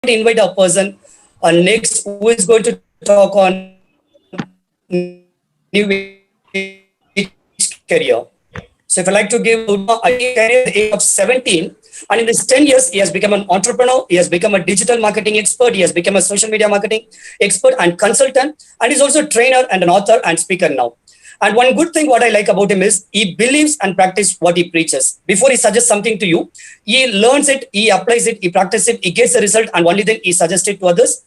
invite a person next who is going to talk on new age career. So if I like to give a career at the age of 17, and in this 10 years, he has become an entrepreneur, he has become a digital marketing expert, he has become a social media marketing expert and consultant, and he's also a trainer and an author and speaker now. And one good thing what I like about him is he believes and practices what he preaches. Before he suggests something to you, he learns it, he applies it, he practices it, he gets the result, and only then he suggests it to others.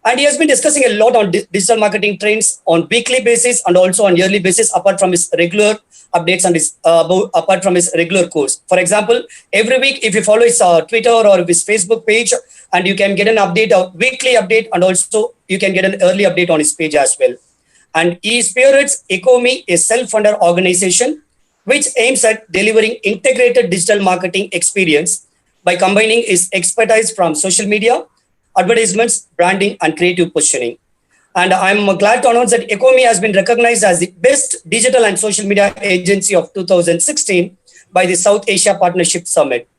And he has been discussing a lot on digital marketing trends on weekly basis and also on yearly basis, apart from his regular updates and his apart from his regular course. For example, every week, if you follow his Twitter or his Facebook page, and you can get an update, a weekly update, and also you can get an early update on his page as well. And he spearheads Ecomi, a self-funded organization which aims at delivering integrated digital marketing experience by combining his expertise from social media, advertisements, branding, and creative positioning. And I'm glad to announce that Ecomi has been recognized as the best digital and social media agency of 2016 by the South Asia Partnership Summit.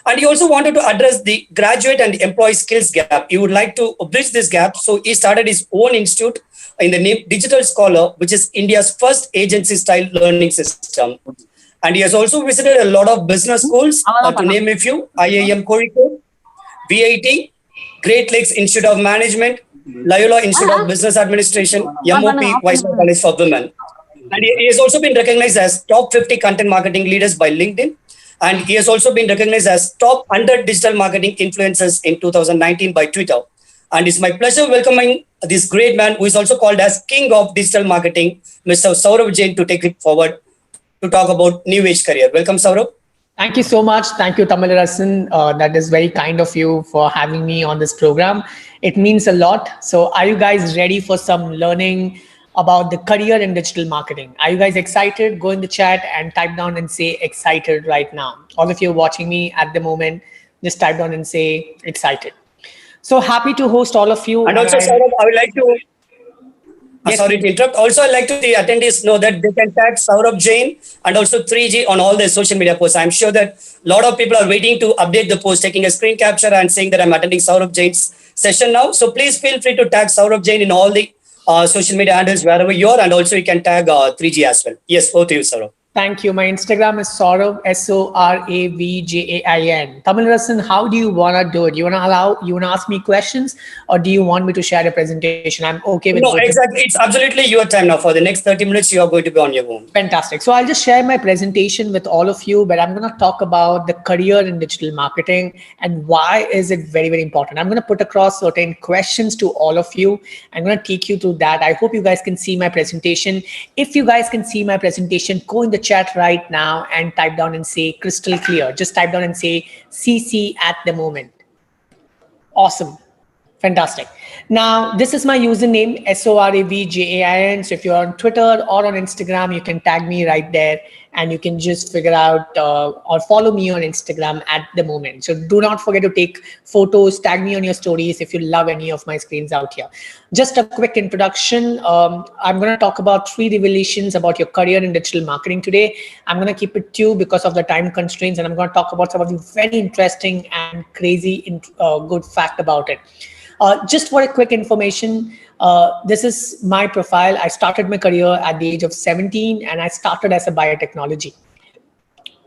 And he also wanted to address the graduate and employee skills gap. He would like to bridge this gap. So he started his own institute in the name Digital Scholar, which is India's first agency-style learning system. And he has also visited a lot of business schools, to name a few: IIM Kozhikode, VIT, Great Lakes Institute of Management, Loyola Institute of Business Administration, MOP, Weissman College for Women. And he has also been recognized as top 50 content marketing leaders by LinkedIn. And he has also been recognized as top 100 digital marketing influencers in 2019 by Twitter. And it's my pleasure welcoming this great man who is also called as King of Digital Marketing, Mr. Saurabh Jain, to take it forward to talk about new age career. Welcome, Saurabh. Thank you so much. Thank you, Tamilarasan. That is very kind of you for having me on this program. It means a lot. So are you guys ready for some learning about the career in digital marketing? Are you guys excited? Go in the chat and type down and say excited right now. All of you watching me at the moment, just type down and say excited. So happy to host all of you. And also, Saurabh, I would like to Yes, sorry to interrupt. Also, I'd like to the attendees know that they can tag Saurabh Jain and also 3G on all their social media posts. I'm sure that a lot of people are waiting to update the post, taking a screen capture and saying that I'm attending Saurabh Jain's session now. So please feel free to tag Saurabh Jain in all the social media handles wherever you are, and also you can tag 3G as well. Yes, over to you, Saurabh. Thank you. My Instagram is Saurabh, SORAVJAIN. Tamilarasan, how do you want to do it? You want to ask me questions, or do you want me to share a presentation? I'm okay with No, exactly. It's absolutely your time now. For the next 30 minutes, you are going to be on your own. Fantastic. So I'll just share my presentation with all of you, but I'm going to talk about the career in digital marketing and why is it very, very important. I'm going to put across certain questions to all of you. I'm going to take you through that. I hope you guys can see my presentation. If you guys can see my presentation, go in the chat right now and type down and say crystal clear. Just type down and say CC at the moment. Awesome. Fantastic. Now, this is my username, SORAVJAIN. So if you're on Twitter or on Instagram, you can tag me right there and you can just figure out or follow me on Instagram at the moment. So do not forget to take photos, tag me on your stories if you love any of my screens out here. Just a quick introduction. I'm going to talk about 3 revelations about your career in digital marketing today. I'm going to keep it 2 because of the time constraints, and I'm going to talk about some of the very interesting and crazy good fact about it. Just for a quick information, this is my profile. I started my career at the age of 17 and I started as a biotechnology.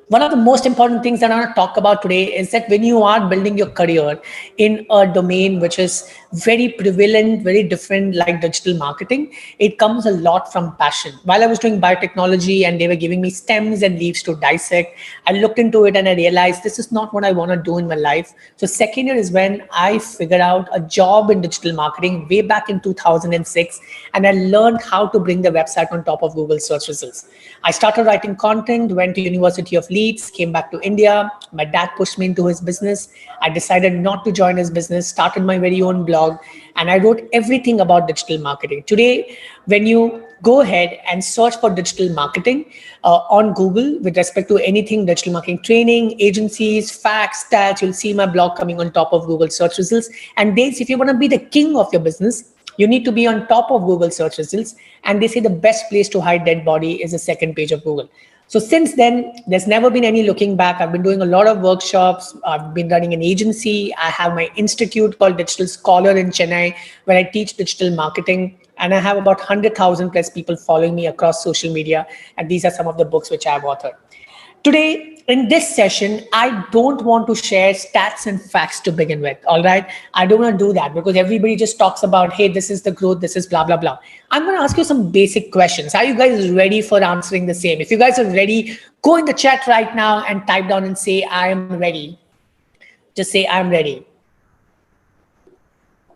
One of the most important things that I want to talk about today is that when you are building your career in a domain which is very prevalent, very different like digital marketing, it comes a lot from passion. While I was doing biotechnology and they were giving me stems and leaves to dissect, I looked into it and I realized this is not what I want to do in my life. So second year is when I figured out a job in digital marketing way back in 2006, and I learned how to bring the website on top of Google search results. I started writing content, went to University of Leeds, came back to India. My dad pushed me into his business. I decided not to join his business, started my very own blog, and I wrote everything about digital marketing. Today, when you go ahead and search for digital marketing on Google with respect to anything digital marketing training, agencies, facts, stats, you'll see my blog coming on top of Google search results. And this, if you want to be the king of your business, you need to be on top of Google search results. And they say the best place to hide dead body is the second page of Google. So since then, there's never been any looking back. I've been doing a lot of workshops. I've been running an agency. I have my institute called Digital Scholar in Chennai, where I teach digital marketing. And I have about 100,000 plus people following me across social media. And these are some of the books which I've authored. Today, in this session, I don't want to share stats and facts to begin with. All right. I don't want to do that because everybody just talks about, hey, this is the growth, this is blah, blah, blah. I'm going to ask you some basic questions. Are you guys ready for answering the same? If you guys are ready, go in the chat right now and type down and say, I am ready. Just say, I'm ready.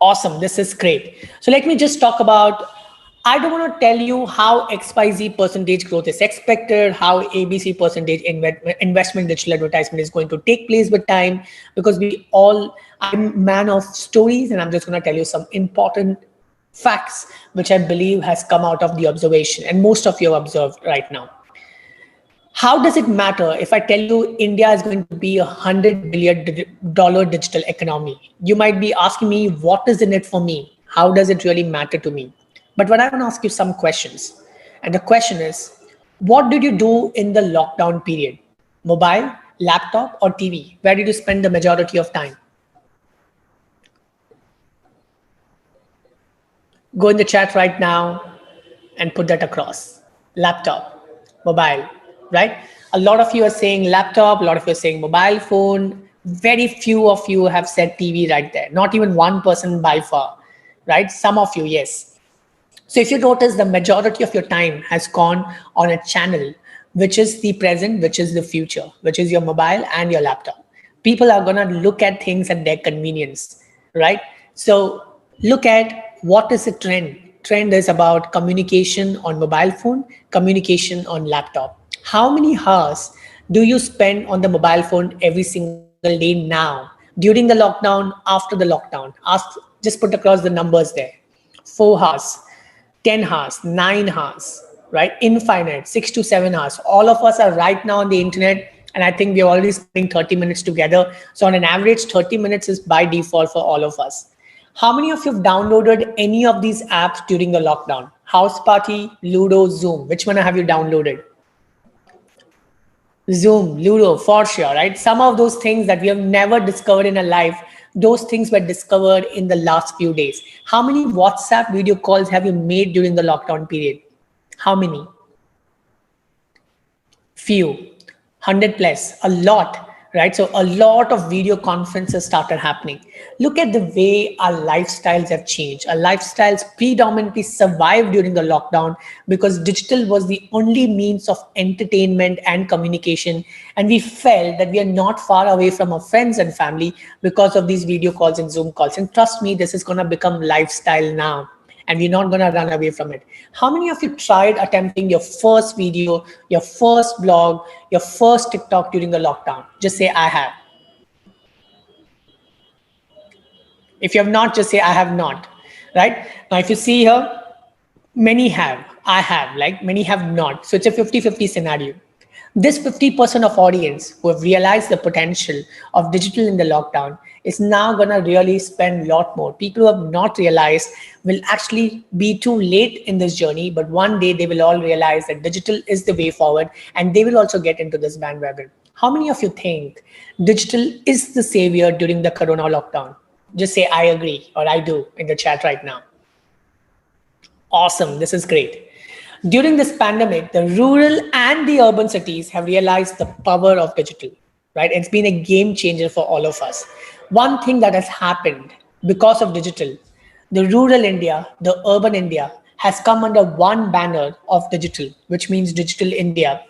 Awesome. This is great. So let me just talk about, I don't want to tell you how XYZ percentage growth is expected, how ABC percentage investment digital advertisement is going to take place with time, because I'm a man of stories, and I'm just going to tell you some important facts, which I believe has come out of the observation, and most of you have observed right now. How does it matter if I tell you India is going to be $100 billion digital economy? You might be asking me, what is in it for me? How does it really matter to me? But when I want to ask you some questions, and the question is, what did you do in the lockdown period? Mobile, laptop, or TV? Where did you spend the majority of time? Go in the chat right now and put that across. Laptop, mobile, right? A lot of you are saying laptop, a lot of you are saying mobile phone. Very few of you have said TV right there. Not even one person by far, right? Some of you, yes. So if you notice, the majority of your time has gone on a channel, which is the present, which is the future, which is your mobile and your laptop. People are going to look at things at their convenience, right? So look at what is the trend. Trend is about communication on mobile phone, communication on laptop. How many hours do you spend on the mobile phone every single day now, during the lockdown, after the lockdown? Just put across the numbers there. 4 hours, 10 hours, 9 hours, right? Infinite, 6 to 7 hours. All of us are right now on the internet, and I think we're already spending 30 minutes together. So on an average, 30 minutes is by default for all of us. How many of you have downloaded any of these apps during the lockdown? House Party, Ludo, Zoom. Which one have you downloaded? Zoom, Ludo, for sure, right? Some of those things that we have never discovered in our life, those things were discovered in the last few days. How many WhatsApp video calls have you made during the lockdown period? How many? Few, 100 plus, a lot, right? So a lot of video conferences started happening. Look at the way our lifestyles have changed. Our lifestyles predominantly survived during the lockdown because digital was the only means of entertainment and communication. And we felt that we are not far away from our friends and family because of these video calls and Zoom calls. And trust me, this is going to become lifestyle now, and we're not going to run away from it. How many of you tried attempting your first video, your first blog, your first TikTok during the lockdown? Just say, I have. If you have not, just say, I have not, right? Now, if you see here, many have, I have, like many have not. So it's a 50-50 scenario. This 50% of audience who have realized the potential of digital in the lockdown is now going to really spend a lot more. People who have not realized will actually be too late in this journey, but one day they will all realize that digital is the way forward, and they will also get into this bandwagon. How many of you think digital is the savior during the Corona lockdown? Just say, I agree, or I do in the chat right now. Awesome, this is great. During this pandemic, the rural and the urban cities have realized the power of digital, right? It's been a game changer for all of us. One thing that has happened because of digital, the rural India, the urban India has come under one banner of digital, which means Digital India.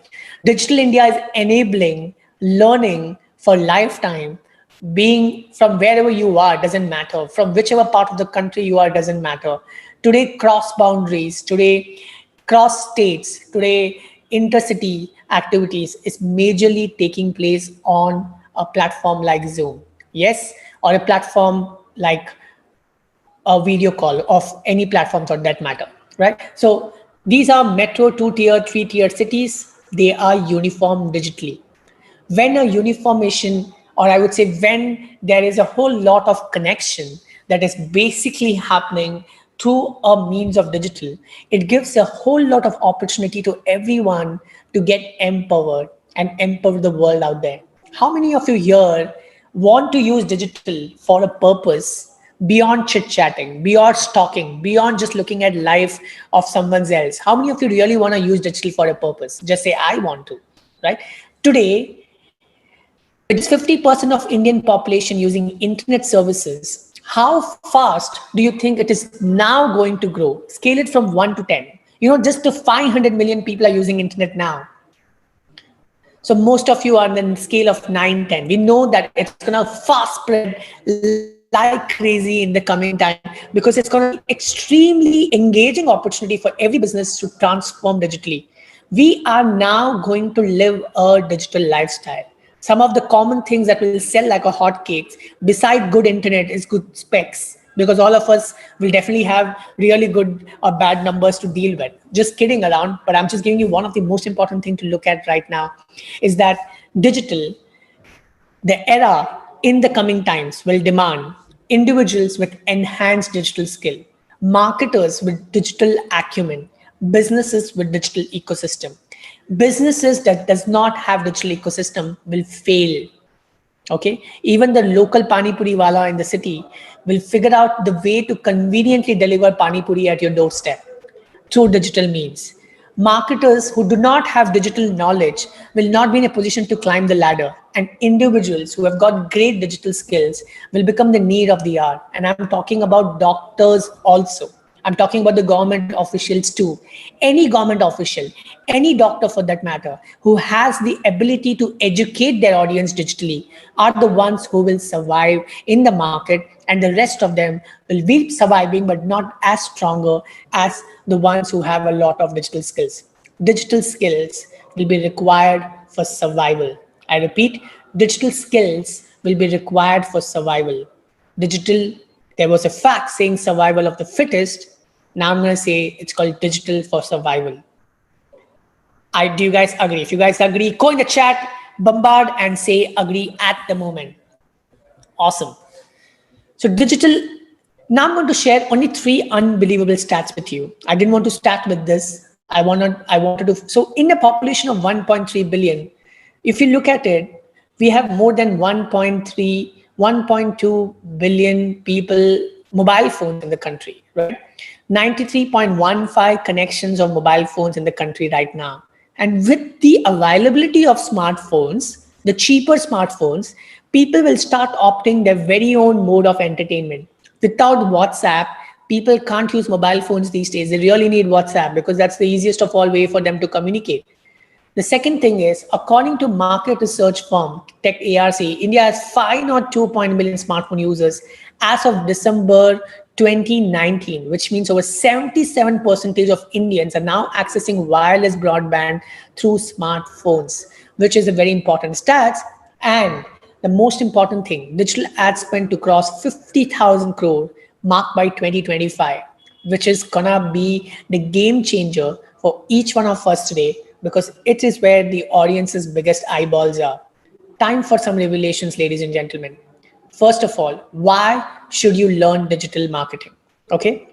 Digital India is enabling learning for lifetime. Being from wherever you are doesn't matter, from whichever part of the country you are doesn't matter. Today, cross boundaries, today, cross states, today, intercity activities is majorly taking place on a platform like Zoom, yes, or a platform like a video call of any platform for that matter, right? So these are metro 2-tier, 3-tier cities. They are uniform digitally. When a uniformation, or I would say when there is a whole lot of connection that is basically happening through a means of digital, it gives a whole lot of opportunity to everyone to get empowered and empower the world out there. How many of you here want to use digital for a purpose beyond chit chatting, beyond stalking, beyond just looking at life of someone else? How many of you really want to use digital for a purpose? Just say, I want to, right? Today, with just 50% of Indian population using internet services, how fast do you think it is now going to grow? Scale it from 1 to 10. Just the 500 million people are using internet now. So most of you are on the scale of 9, 10. We know that it's going to fast spread like crazy in the coming time because it's going to be extremely engaging opportunity for every business to transform digitally. We are now going to live a digital lifestyle. Some of the common things that will sell like a hotcakes, beside good internet, is good specs, because all of us will definitely have really good or bad numbers to deal with. Just kidding around, but I'm just giving you one of the most important things to look at right now is that digital, the era in the coming times will demand individuals with enhanced digital skill, marketers with digital acumen, businesses with digital ecosystem. Businesses that does not have digital ecosystem will fail. Okay, even the local pani puri wala in the city will figure out the way to conveniently deliver pani puri at your doorstep through digital means. Marketers who do not have digital knowledge will not be in a position to climb the ladder, and individuals who have got great digital skills will become the need of the hour. And I'm talking about doctors also. I'm talking about the government officials too. Any government official, any doctor for that matter, who has the ability to educate their audience digitally are the ones who will survive in the market, and the rest of them will be surviving but not as stronger as the ones who have a lot of digital skills. Digital skills will be required for survival. I repeat, digital skills will be required for survival. Digital, there was a fact saying survival of the fittest. Now I'm going to say it's called digital for survival. Do you guys agree? If you guys agree, go in the chat, bombard and say agree at the moment. Awesome. So digital, now I'm going to share only 3 unbelievable stats with you. I didn't want to start with this. I wanted to. So in a population of 1.3 billion, if you look at it, we have more than 1.2 billion people, mobile phones in the country, right? 93.15 connections of mobile phones in the country right now. And with the availability of smartphones, the cheaper smartphones, people will start opting their very own mode of entertainment. Without WhatsApp, people can't use mobile phones these days. They really need WhatsApp because that's the easiest of all way for them to communicate. The second thing is, according to market research firm Tech ARC, India has 502 million smartphone users as of December 2019, which means over 77% of Indians are now accessing wireless broadband through smartphones, which is a very important stats. And the most important thing, digital ad spend to cross 50,000 crore marked by 2025, which is gonna be the game changer for each one of us today, because it is where the audience's biggest eyeballs are. Time for some revelations, ladies and gentlemen. First of all, why should you learn digital marketing? Okay.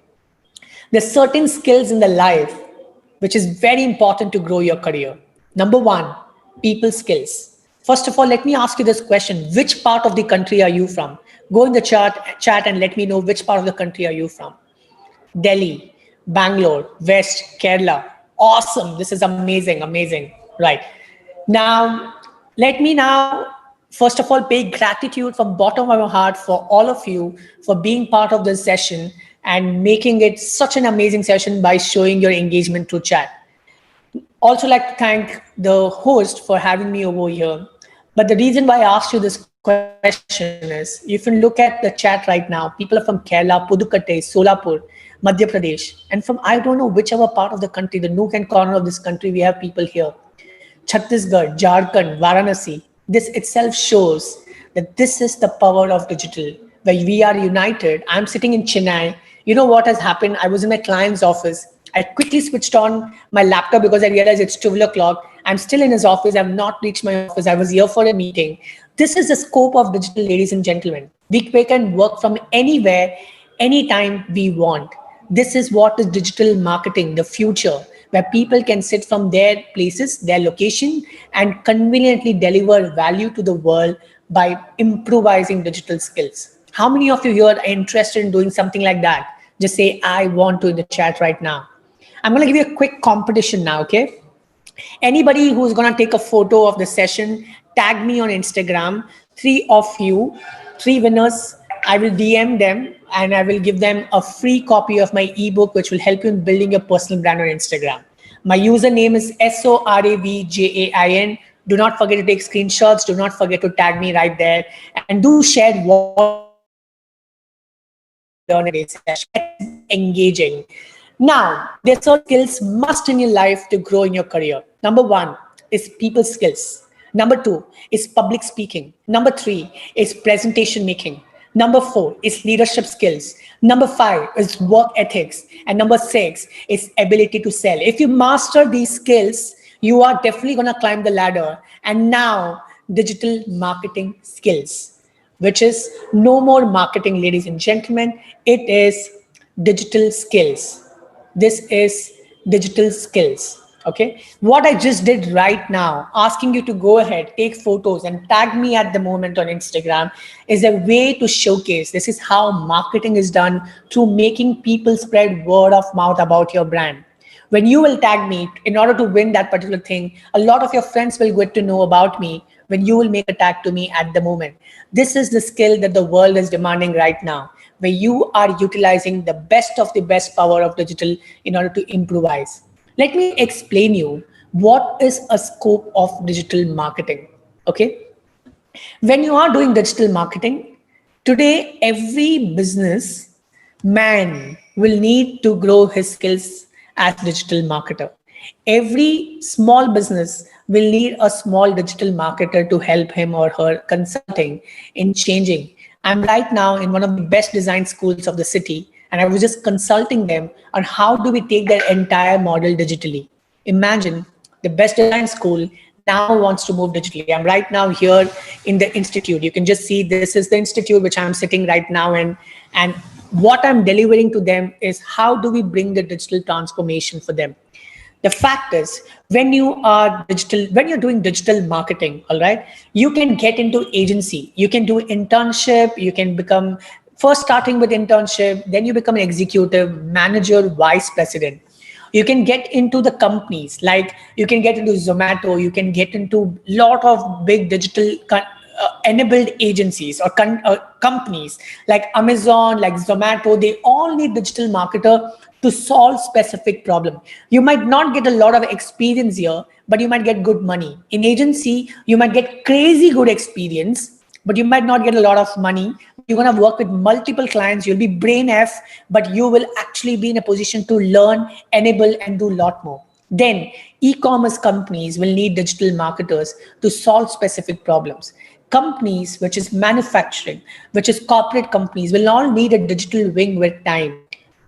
There's certain skills in the life which is very important to grow your career. Number 1, people skills. First of all, let me ask you this question. Which part of the country are you from? Go in the chat and let me know which part of the country are you from. Delhi, Bangalore, West, Kerala. Awesome. This is amazing. Amazing. Right. Now, let me first of all, pay gratitude from bottom of my heart for all of you for being part of this session and making it such an amazing session by showing your engagement through chat. Also like to thank the host for having me over here. But the reason why I asked you this question is, if you look at the chat right now, people are from Kerala, Pudukkottai, Solapur, Madhya Pradesh, and from I don't know whichever part of the country, the nook and corner of this country, we have people here. Chhattisgarh, Jharkhand, Varanasi. This itself shows that this is the power of digital, where we are united. I'm sitting in Chennai. You know what has happened? I was in my client's office. I quickly switched on my laptop because I realized it's 12 o'clock. I'm still in his office. I've not reached my office. I was here for a meeting. This is the scope of digital, ladies and gentlemen. We can work from anywhere, anytime we want. This is what is digital marketing, the future, where people can sit from their places, their location, and conveniently deliver value to the world by improvising digital skills. How many of you here are interested in doing something like that? Just say, I want to in the chat right now. I'm going to give you a quick competition now, okay? Anybody who's going to take a photo of the session, tag me on Instagram. Three of you, three winners, I will DM them and I will give them a free copy of my ebook, which will help you in building your personal brand on Instagram. My username is SORAVJAIN. Do not forget to take screenshots. Do not forget to tag me right there. And do share what learn a session. Engaging. Now, there's certain skills must in your life to grow in your career. Number one is people skills. Number two is public speaking. Number three is presentation making. Number four is leadership skills. Number five is work ethics. And number six is ability to sell. If you master these skills, you are definitely going to climb the ladder. And now, digital marketing skills, which is no more marketing, ladies and gentlemen. It is digital skills. This is digital skills. Okay. What I just did right now, asking you to go ahead, take photos and tag me at the moment on Instagram, is a way to showcase this is how marketing is done through making people spread word of mouth about your brand. When you will tag me, in order to win that particular thing, a lot of your friends will get to know about me when you will make a tag to me at the moment. This is the skill that the world is demanding right now, where you are utilizing the best of the best power of digital in order to improvise. Let me explain you what is a scope of digital marketing. Okay. When you are doing digital marketing, today every business man will need to grow his skills as digital marketer. Every small business will need a small digital marketer to help him or her consulting in changing. I'm right now in one of the best design schools of the city, and I was just consulting them on how do we take their entire model digitally. Imagine the best design school now wants to move digitally. I'm right now here in the institute. You can just see this is the institute which I'm sitting right now in, and what I'm delivering to them is how do we bring the digital transformation for them. The fact is, when you are digital, when you're doing digital marketing, all right, you can get into agency, you can do internship, you can become, first starting with internship, then you become an executive, manager, vice president. You can get into the companies, like you can get into Zomato, you can get into lot of big digital enabled agencies or companies like Amazon, like Zomato. They all need digital marketer to solve specific problem. You might not get a lot of experience here, but you might get good money. In agency, you might get crazy good experience, but you might not get a lot of money. You're going to work with multiple clients. You'll be brain F, but you will actually be in a position to learn, enable, and do a lot more. Then e-commerce companies will need digital marketers to solve specific problems. Companies, which is manufacturing, which is corporate companies, will all need a digital wing with time.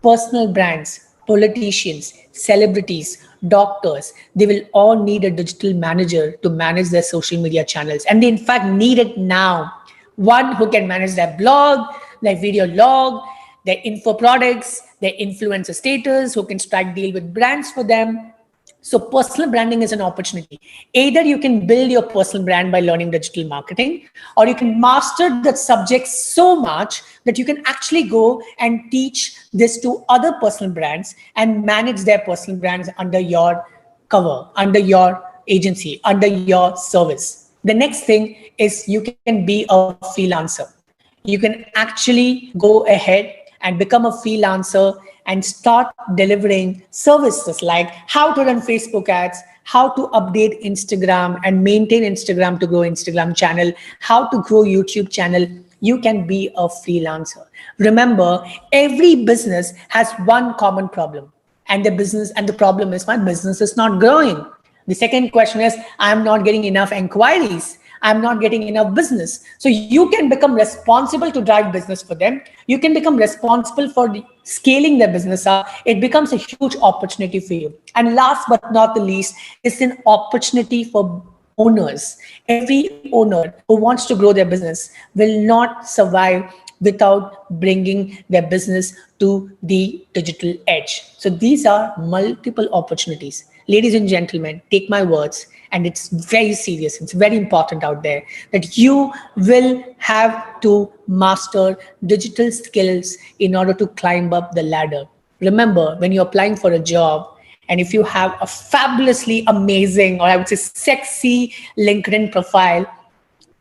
Personal brands, politicians, celebrities, doctors, they will all need a digital manager to manage their social media channels. And they in fact need it now. One who can manage their blog, their video log, their info products, their influencer status, who can strike deal with brands for them. So personal branding is an opportunity. Either you can build your personal brand by learning digital marketing, or you can master that subject so much that you can actually go and teach this to other personal brands and manage their personal brands under your cover, under your agency, under your service. The next thing is you can be a freelancer. You can actually go ahead and become a freelancer and start delivering services like how to run Facebook ads, how to update Instagram and maintain Instagram to grow Instagram channel, how to grow YouTube channel. You can be a freelancer. Remember, every business has one common problem, and the problem is my business is not growing. The second question is, I'm not getting enough inquiries. I'm not getting enough business. So you can become responsible to drive business for them. You can become responsible for scaling their business up. It becomes a huge opportunity for you. And last but not the least, it's an opportunity for owners. Every owner who wants to grow their business will not survive without bringing their business to the digital edge. So these are multiple opportunities. Ladies and gentlemen, take my words, and it's very serious, it's very important out there that you will have to master digital skills in order to climb up the ladder. Remember, when you're applying for a job, and if you have a fabulously amazing, or I would say sexy LinkedIn profile,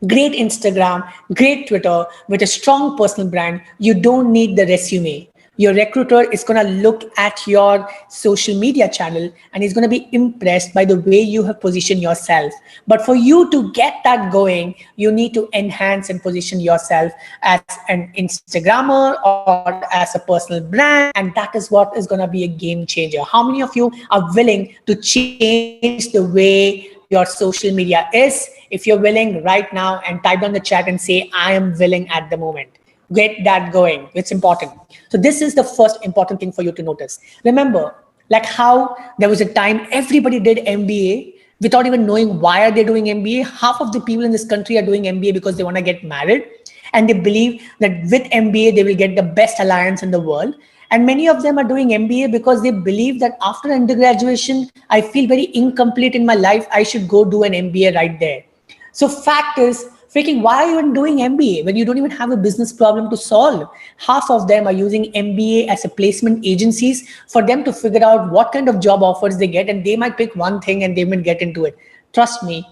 great Instagram, great Twitter with a strong personal brand, you don't need the resume. Your recruiter is going to look at your social media channel and is going to be impressed by the way you have positioned yourself. But for you to get that going, you need to enhance and position yourself as an Instagrammer or as a personal brand. And that is what is going to be a game changer. How many of you are willing to change the way your social media is? If you're willing right now, and type down the chat and say, I am willing at the moment. Get that going. It's important. So this is the first important thing for you to notice. Remember, like how there was a time everybody did MBA without even knowing why are they doing MBA. Half of the people in this country are doing MBA because they want to get married, and they believe that with MBA they will get the best alliance in the world. And many of them are doing MBA because they believe that after undergraduation, I feel very incomplete in my life. I should go do an MBA right there. So fact is, freaking, why are you even doing MBA when you don't even have a business problem to solve? Half of them are using MBA as a placement agencies for them to figure out what kind of job offers they get, and they might pick one thing and they might get into it. Trust me,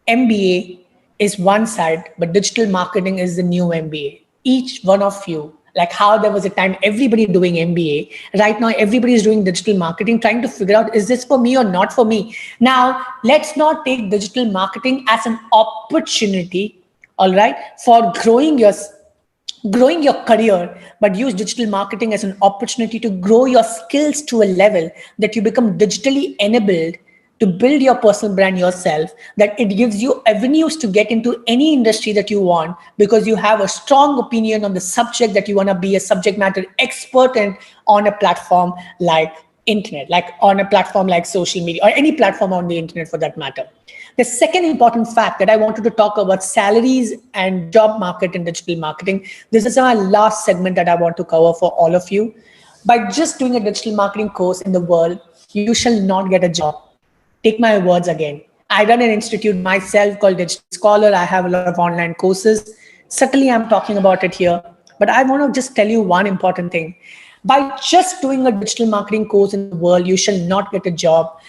MBA is one side, but digital marketing is the new MBA. Each one of you, like how there was a time everybody doing MBA, right now everybody is doing digital marketing, trying to figure out, is this for me or not for me? Now, let's not take digital marketing as an opportunity, all right, for growing your career, but use digital marketing as an opportunity to grow your skills to a level that you become digitally enabled to build your personal brand yourself, that it gives you avenues to get into any industry that you want because you have a strong opinion on the subject that you want to be a subject matter expert in on a platform like internet, like on a platform like social media or any platform on the internet for that matter. The second important fact that I wanted to talk about salaries and job market in digital marketing. This is my last segment that I want to cover for all of you. By just doing a digital marketing course in the world, you shall not get a job. Take my words again. I run an institute myself called Digital Scholar. I have a lot of online courses. Certainly, I'm talking about it here. But I want to just tell you one important thing. By just doing a digital marketing course in the world, you shall not get a job.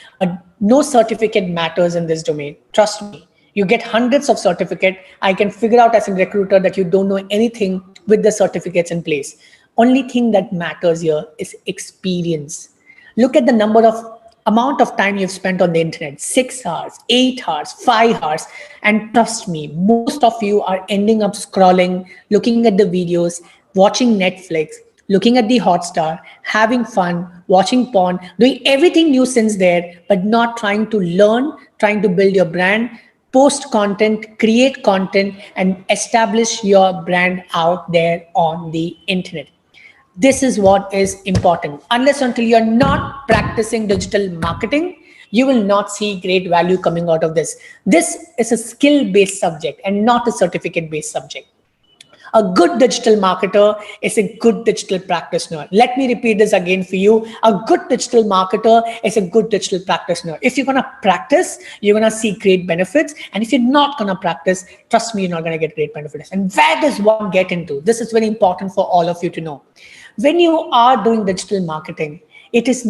No certificate matters in this domain. Trust me. You get hundreds of certificates. I can figure out as a recruiter that you don't know anything with the certificates in place. Only thing that matters here is experience. Look at the amount of time you've spent on the internet, 6 hours, 8 hours, 5 hours. And trust me, most of you are ending up scrolling, looking at the videos, watching Netflix, looking at the Hotstar, having fun, watching porn, doing everything new since there, but not trying to learn, trying to build your brand, post content, create content, and establish your brand out there on the internet. This is what is important. Unless until you're not practicing digital marketing, you will not see great value coming out of this. This is a skill-based subject and not a certificate-based subject. A good digital marketer is a good digital practitioner. Let me repeat this again for you. A good digital marketer is a good digital practitioner. If you're going to practice, you're going to see great benefits. And if you're not going to practice, trust me, you're not going to get great benefits. And where does one get into? This is very important for all of you to know. When you are doing digital marketing, it is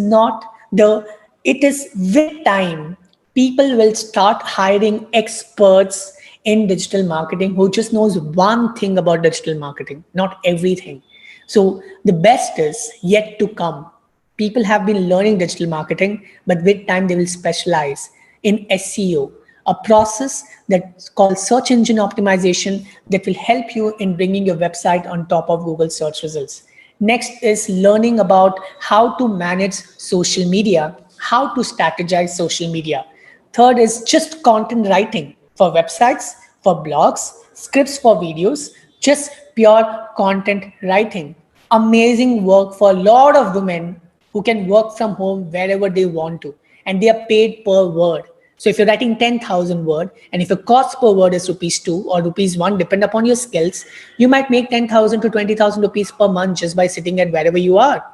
with time, people will start hiring experts in digital marketing who just knows one thing about digital marketing, not everything. So the best is yet to come. People have been learning digital marketing, but with time they will specialize in SEO, a process that's called search engine optimization that will help you in bringing your website on top of Google search results. Next is learning about how to manage social media, how to strategize social media. Third is just content writing for websites, for blogs, scripts for videos, just pure content writing. Amazing work for a lot of women who can work from home wherever they want to, and they are paid per word. So if you're writing 10,000 word, and if your cost per word is rupees 2 or rupees 1, depend upon your skills, you might make 10,000 to 20,000 rupees per month just by sitting at wherever you are.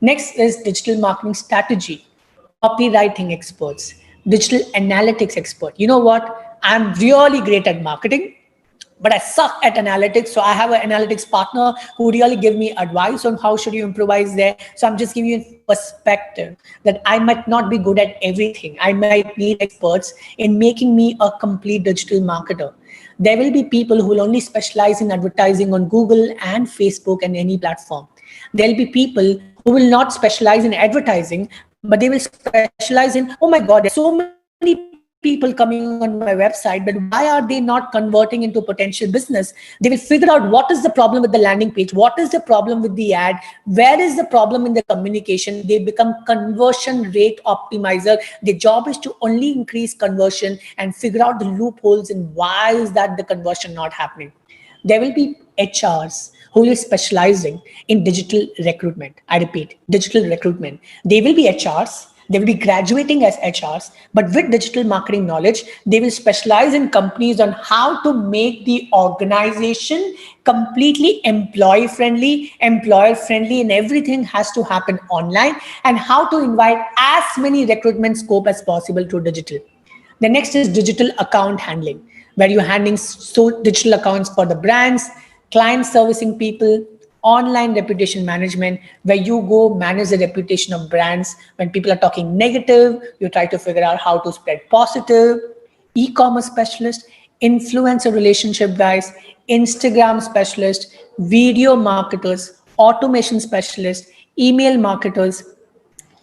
Next is digital marketing strategy, copywriting experts, digital analytics expert. You know what? I'm really great at marketing, but I suck at analytics. So I have an analytics partner who really give me advice on how should you improvise there. So I'm just giving you a perspective that I might not be good at everything. I might need experts in making me a complete digital marketer. There will be people who will only specialize in advertising on Google and Facebook and any platform. There'll be people who will not specialize in advertising, but they will specialize in, oh my God, there's so many people coming on my website, but why are they not converting into potential business? They will figure out what is the problem with the landing page, what is the problem with the ad, where is the problem in the communication. They become conversion rate optimizer. Their job is to only increase conversion and figure out the loopholes and why is that the conversion not happening. There will be HRs who is specializing in digital recruitment. I repeat, digital recruitment. They will be HRs. They will be graduating as HRs, but with digital marketing knowledge, they will specialize in companies on how to make the organization completely employee friendly, employer friendly, and everything has to happen online, and how to invite as many recruitment scope as possible to digital. The next is digital account handling, where you're handling digital accounts for the brands, client servicing people, online reputation management, where you go manage the reputation of brands. When people are talking negative, you try to figure out how to spread positive. E-commerce specialist, influencer relationship guys, Instagram specialist, video marketers, automation specialist, email marketers,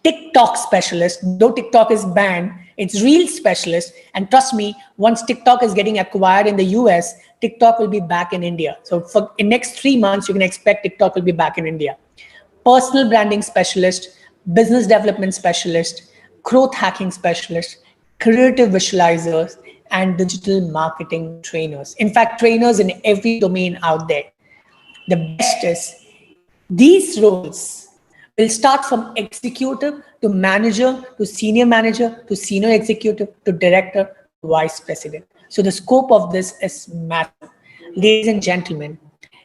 TikTok specialist. Though TikTok is banned, it's real specialist. And trust me, once TikTok is getting acquired in the US, TikTok will be back in India. So for in next 3 months, you can expect TikTok will be back in India. Personal branding specialist, business development specialist, growth hacking specialist, creative visualizers, and digital marketing trainers. In fact, trainers in every domain out there. The best is these roles will start from executive to manager to senior executive to director to vice president. So the scope of this is massive. Ladies and gentlemen,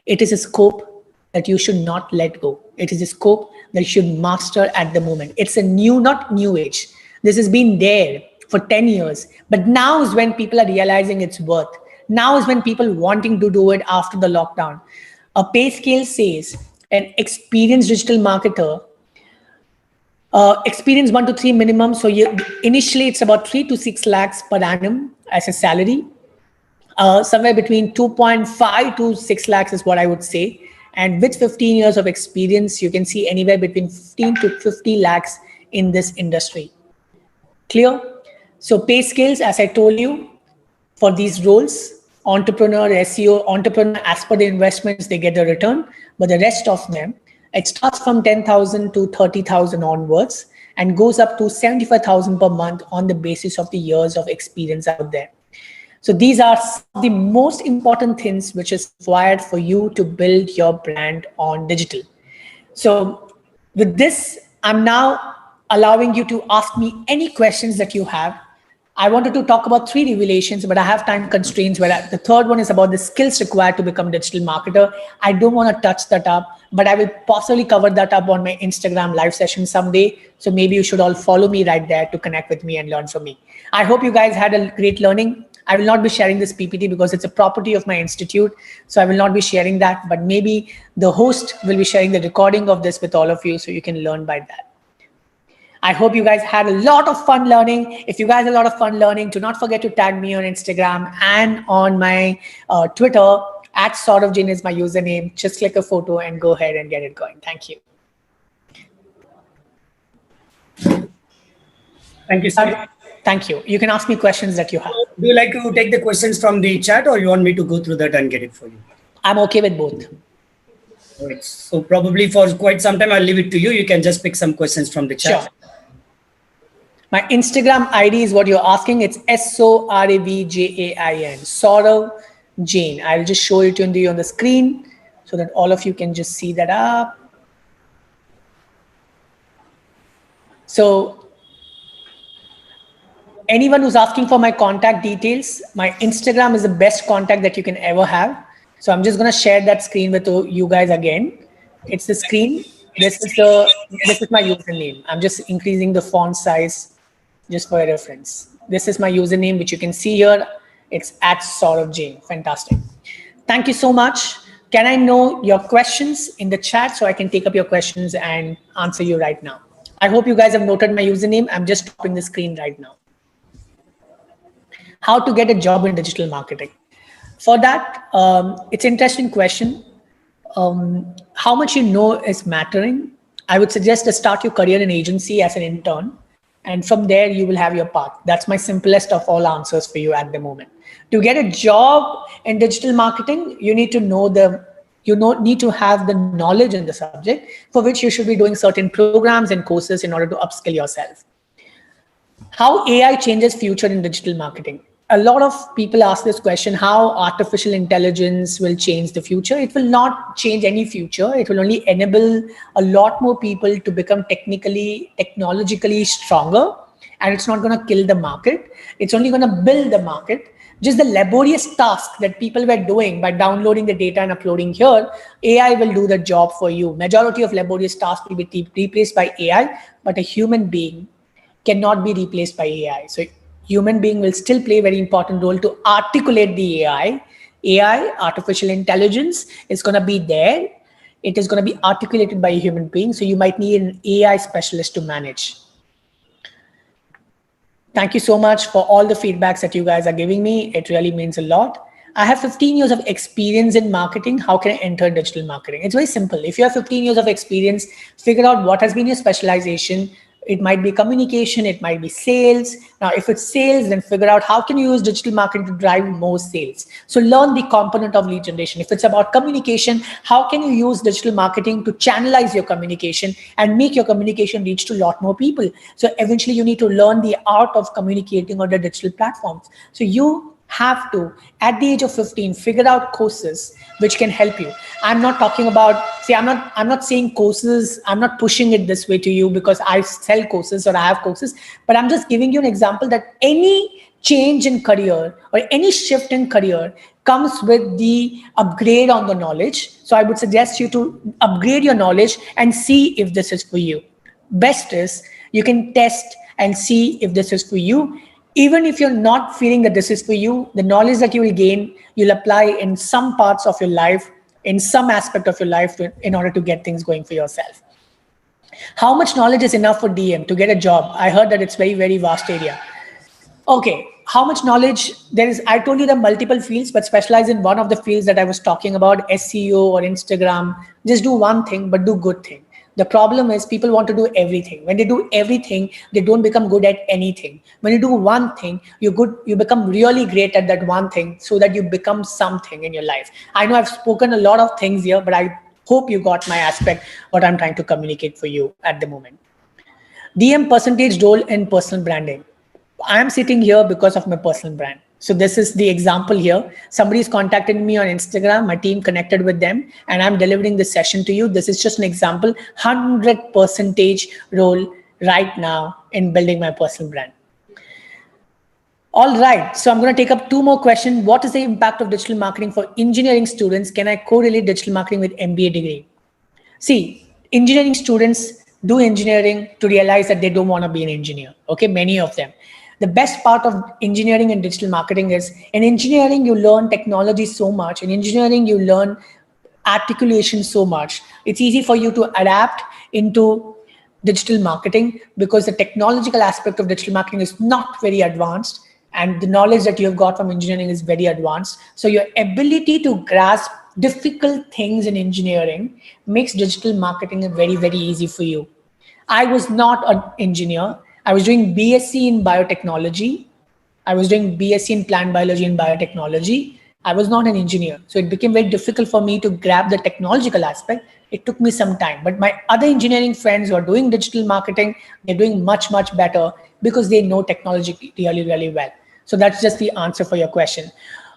it is a scope that you should not let go. It is a scope that you should master at the moment. It's a new, not new age. This has been there for 10 years, but now is when people are realizing its worth. Now is when people wanting to do it after the lockdown. A pay scale says an experienced digital marketer, experience 1 to 3 minimum. So initially it's about 3 to 6 lakhs per annum as a salary. Somewhere between 2.5 to 6 lakhs is what I would say. And with 15 years of experience, you can see anywhere between 15 to 50 lakhs in this industry. Clear? So pay scales, as I told you, for these roles, entrepreneur, SEO, entrepreneur, as per the investments, they get a return. But the rest of them, it starts from 10,000 to 30,000 onwards and goes up to 75,000 per month on the basis of the years of experience out there. So these are the most important things which is required for you to build your brand on digital. So with this, I'm now allowing you to ask me any questions that you have. I wanted to talk about 3 revelations, but I have time constraints where the third one is about the skills required to become a digital marketer. I don't want to touch that up, but I will possibly cover that up on my Instagram live session someday. So maybe you should all follow me right there to connect with me and learn from me. I hope you guys had a great learning. I will not be sharing this PPT because it's a property of my institute. So I will not be sharing that, but maybe the host will be sharing the recording of this with all of you so you can learn by that. I hope you guys had a lot of fun learning. If you guys had a lot of fun learning, do not forget to tag me on Instagram and on my Twitter. At Saurav Jain is my username. Just click a photo and go ahead and get it going. Thank you. Thank you, sir. Thank you. You can ask me questions that you have. Do you like to take the questions from the chat or you want me to go through that and get it for you? I'm okay with both. All right. So probably for quite some time, I'll leave it to you. You can just pick some questions from the chat. Sure. My Instagram ID is what you're asking. It's SORAVJAIN, Saurav Jain. I'll just show it to you on the screen so that all of you can just see that up. So anyone who's asking for my contact details, my Instagram is the best contact that you can ever have. So I'm just going to share that screen with you guys again. It's the screen. This is my username. I'm just increasing the font size just for a reference. This is my username, which you can see here. It's at Saurav Jain. Fantastic. Thank you so much. Can I know your questions in the chat so I can take up your questions and answer you right now? I hope you guys have noted my username. I'm just stopping the screen right now. How to get a job in digital marketing? For that, it's an interesting question. How much you know is mattering. I would suggest to start your career in agency as an intern, and from there you will have your path. That's my simplest of all answers for you at the moment. To get a job in digital marketing, you need to know need to have the knowledge in the subject, for which you should be doing certain programs and courses in order to upskill yourself. How AI changes future in digital marketing. A lot of people ask this question, how artificial intelligence will change the future. It will not change any future. It will only enable a lot more people to become technologically stronger, and it's not going to kill the market. It's only going to build the market. Just the laborious task that people were doing by downloading the data and uploading here, AI will do the job for you. Majority of laborious tasks will be replaced by AI, but a human being cannot be replaced by AI. So human being will still play a very important role to articulate the AI. AI, artificial intelligence, is going to be there. It is going to be articulated by a human being. So you might need an AI specialist to manage. Thank you so much for all the feedbacks that you guys are giving me. It really means a lot. I have 15 years of experience in marketing. How can I enter digital marketing? It's very simple. If you have 15 years of experience, figure out what has been your specialization. It might be communication, it might be sales. Now, if it's sales, then figure out how can you use digital marketing to drive more sales. So learn the component of lead generation. If it's about communication, how can you use digital marketing to channelize your communication and make your communication reach to a lot more people? So eventually you need to learn the art of communicating on the digital platforms. So you have to, at the age of 15, figure out courses which can help you. I'm not talking about, I'm not saying courses, I'm not pushing it this way to you because I sell courses or I have courses, but I'm just giving you an example that any change in career or any shift in career comes with the upgrade on the knowledge. So I would suggest you to upgrade your knowledge and see if this is for you. Best is you can test and see if this is for you. Even if you're not feeling that this is for you, the knowledge that you will gain, you'll apply in some parts of your life, in some aspect of your life in order to get things going for yourself. How much knowledge is enough for DM to get a job? I heard that it's very, very vast area. Okay, how much knowledge there is? I told you there are multiple fields, but specialize in one of the fields that I was talking about, SEO or Instagram. Just do one thing, but do good thing. The problem is people want to do everything. When they do everything, they don't become good at anything. When you do one thing, you become really great at that one thing so that you become something in your life. I know I've spoken a lot of things here, but I hope you got my aspect, what I'm trying to communicate for you at the moment. DM percentage role in personal branding. I am sitting here because of my personal brand. So this is the example here. Somebody's contacted me on Instagram, my team connected with them, and I'm delivering this session to you. This is just an example, 100% role right now in building my personal brand. All right, so I'm going to take up two more questions. What is the impact of digital marketing for engineering students? Can I correlate digital marketing with MBA degree? See, engineering students do engineering to realize that they don't want to be an engineer. Okay, many of them. The best part of engineering and digital marketing is in engineering, you learn technology so much. In engineering, you learn articulation so much. It's easy for you to adapt into digital marketing because the technological aspect of digital marketing is not very advanced and the knowledge that you have got from engineering is very advanced. So your ability to grasp difficult things in engineering makes digital marketing very, very easy for you. I was not an engineer. I was doing BSc in biotechnology. I was doing BSc in plant biology and biotechnology. I was not an engineer. So it became very difficult for me to grab the technological aspect. It took me some time. But my other engineering friends who are doing digital marketing, they're doing much, much better because they know technology really, really well. So that's just the answer for your question.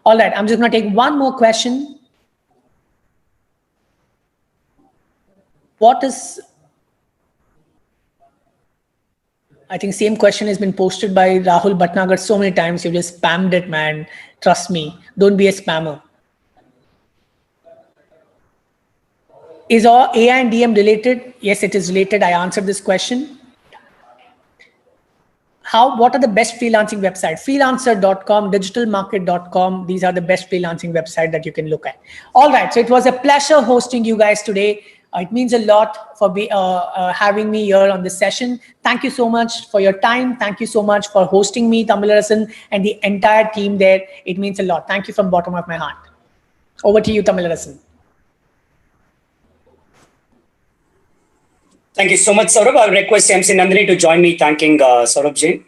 All right, I'm just going to take one more question. I think same question has been posted by Rahul Bhatnagar so many times. You just spammed it, man. Trust me. Don't be a spammer. Is all AI and DM related? Yes, it is related. I answered this question. What are the best freelancing websites? Freelancer.com, digitalmarket.com. These are the best freelancing website that you can look at. All right. So it was a pleasure hosting you guys today. It means a lot for having me here on this session. Thank you so much for your time. Thank you so much for hosting me, Tamilarasan, and the entire team there. It means a lot. Thank you from bottom of my heart. Over to you, Tamilarasan. Thank you so much, Saurabh. I'll request MC Nandini to join me thanking Saurabh Jain.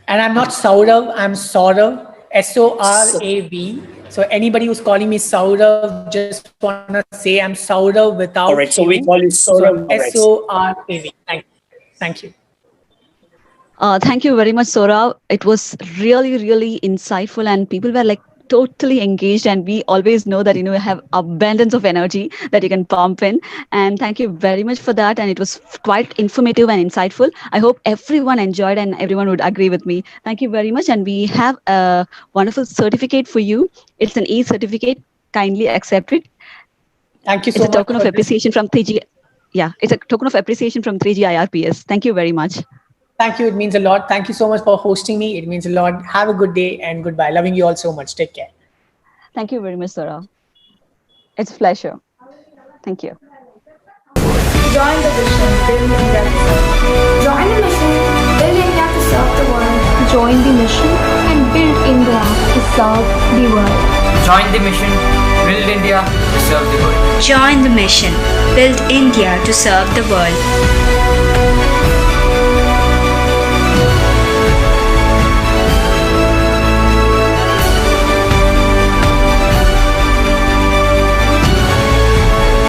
And I'm not Saurav, I'm Saurav, S-O-R-A-V. So anybody who's calling me Saurav, just want to say I'm Saurav without. All right, so we call you Saurav. So S-O-R-A-V. Thank you. Thank you very much, Saurav. It was really, really insightful, and people were like totally engaged, and we always know that you have abundance of energy that you can pump in, and thank you very much for that. And it was quite informative and insightful. I hope everyone enjoyed and everyone would agree with me. Thank you very much. And we have a wonderful certificate for you. It's an e-certificate. Kindly accept it. Thank you so much. It's a token of appreciation from 3G. Yeah, it's a token of appreciation from 3G IRPS. Thank you very much. Thank you. It means a lot. Thank you so much for hosting me. It means a lot. Have a good day and goodbye. Loving you all so much. Take care. Thank you very much, Saurav. It's a pleasure. Thank you. Join the mission, build India to serve. Join the mission, build India to serve the world. Join the mission and build India to serve the world. Join the mission, build India to serve the world. Join the mission, build India to serve the world.